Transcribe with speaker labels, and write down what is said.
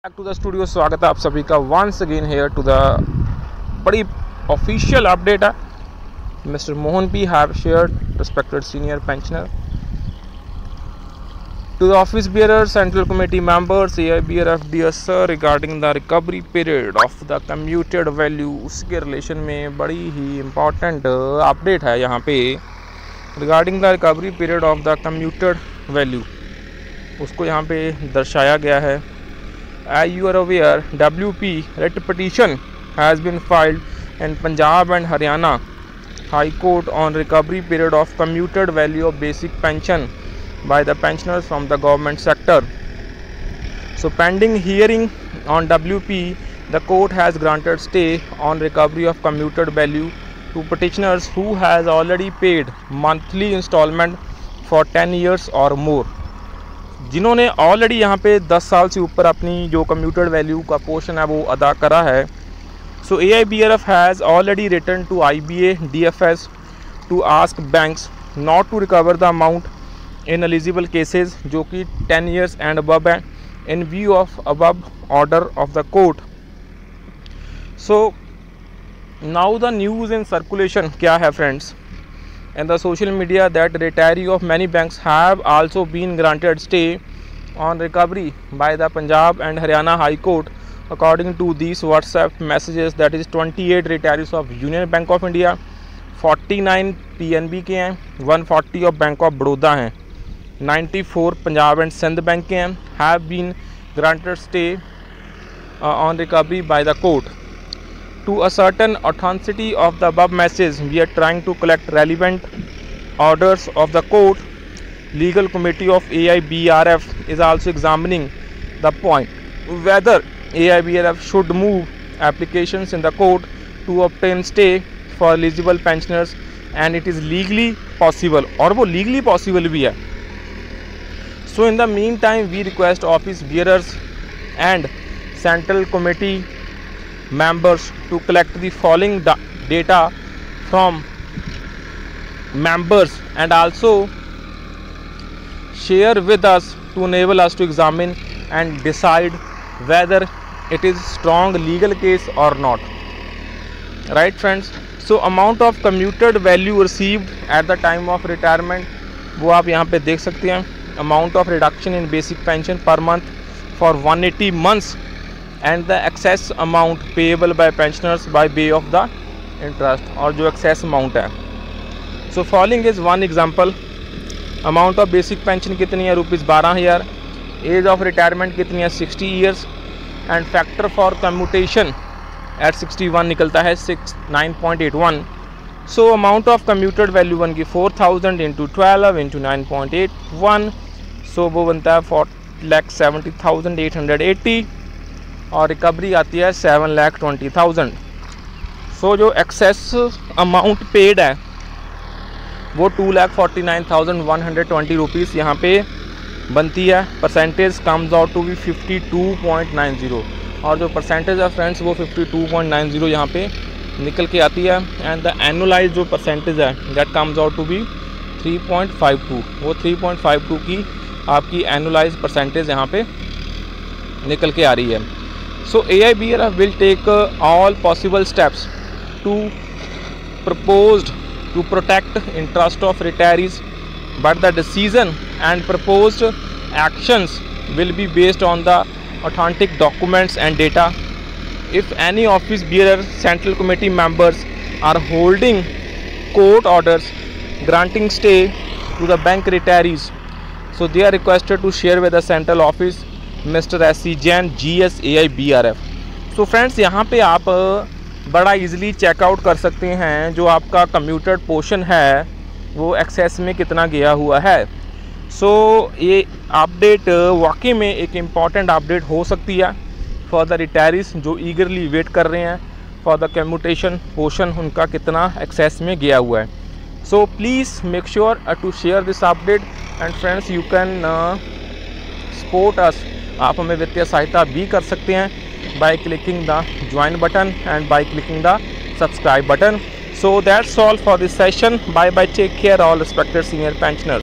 Speaker 1: Back to the studio. स्वागत है आप सभी का once again here to the बड़ी ऑफिशियल अपडेट है। Mr Mohan P have shared respected senior pensioner to the office bearer central committee members AIBRF dear sir regarding the recovery period of the commuted value. उसके relation में बड़ी ही important update है यहाँ पे regarding the recovery period of the commuted value. उसको यहाँ पे दर्शाया गया है। As you are aware, WP writ petition has been filed in Punjab and Haryana High Court on recovery period of commuted value of basic pension by the pensioners from the government sector. So pending hearing on WP, the court has granted stay on recovery of commuted value to petitioners who has already paid monthly installment for 10 years or more. जिन्होंने already यहाँ पे 10 साल से ऊपर अपनी जो commuted value का portion है वो अदा करा है। So AIBRF has already return to IBA DFS to ask banks not to recover the amount in eligible cases जो कि 10 years एंड अबव है in view of above order of the court. So now the news in circulation क्या है friends in the social media that retiree of many banks have also been granted stay on recovery by the Punjab and Haryana High Court. According to these WhatsApp messages, that is 28 retirees of Union Bank of India, 49 PNB के हैं, 140 of Bank of Baroda हैं, 94 Punjab and Sindh Bank के हैं, have been granted stay on recovery by the court. To ascertain authenticity of the above message, we are trying to collect relevant orders of the court. Legal committee of AIBRF is also examining the point whether AIBRF should move applications in the court to obtain stay for eligible pensioners, and it is legally possible, और वो legally possible भी है. So in the meantime, we request office bearers and central committee members to collect the following data from members and also share with us to enable us to examine and decide whether it is strong legal case or not. Right friends? So amount of commuted value received at the time of retirement वो आप यहाँ पे देख सकते हैं। Amount of reduction in basic pension per month for 180 months and the excess amount payable by pensioners by way of the interest, और जो excess amount है। So following is one example. Amount of basic pension कितनी है? ₹12,000. Age of retirement कितनी है? 60 years. And factor for commutation at 61 निकलता है 9.81. So amount of commuted value बन गई 4,000 into 12 into 9.81. So वो बनता है 4,70,880 और रिकवरी आती है 7,20,000। सो जो एक्सेस अमाउंट पेड है वो 2,49,120 रुपीज़ यहाँ पे बनती है। Percentage comes out to be 52.90 और जो परसेंटेज है फ्रेंड्स वो 52.90 यहाँ पे निकल के आती है। एंड द एनुअलाइज जो परसेंटेज है that comes out to be 3.52। वो 3.52 की आपकी एनुअलाइज परसेंटेज यहाँ पे निकल के आ रही है। So AIBRF will take all possible steps to protect interest of retirees, but the decision and proposed actions will be based on the authentic documents and data. If any office bearer central committee members are holding court orders granting stay to the bank retirees, so they are requested to share with the central office mister SC Jain GS AIBRF। So friends यहाँ पे आप बड़ा easily checkout कर सकते हैं जो आपका commuted portion है वो एक्सेस में कितना गया हुआ है। सो ये अपडेट वाकई में एक इम्पॉर्टेंट अपडेट हो सकती है फॉर द रिटायरीज जो ईगरली वेट कर रहे हैं फॉर द कम्यूटेशन पोर्शन उनका कितना एक्सेस में गया हुआ है। So please make sure to share this update and friends you can support us. आप हमें वित्तीय सहायता भी कर सकते हैं by clicking the join button and by clicking the subscribe button. So that's all for this session. Bye bye, take care all respected senior pensioners.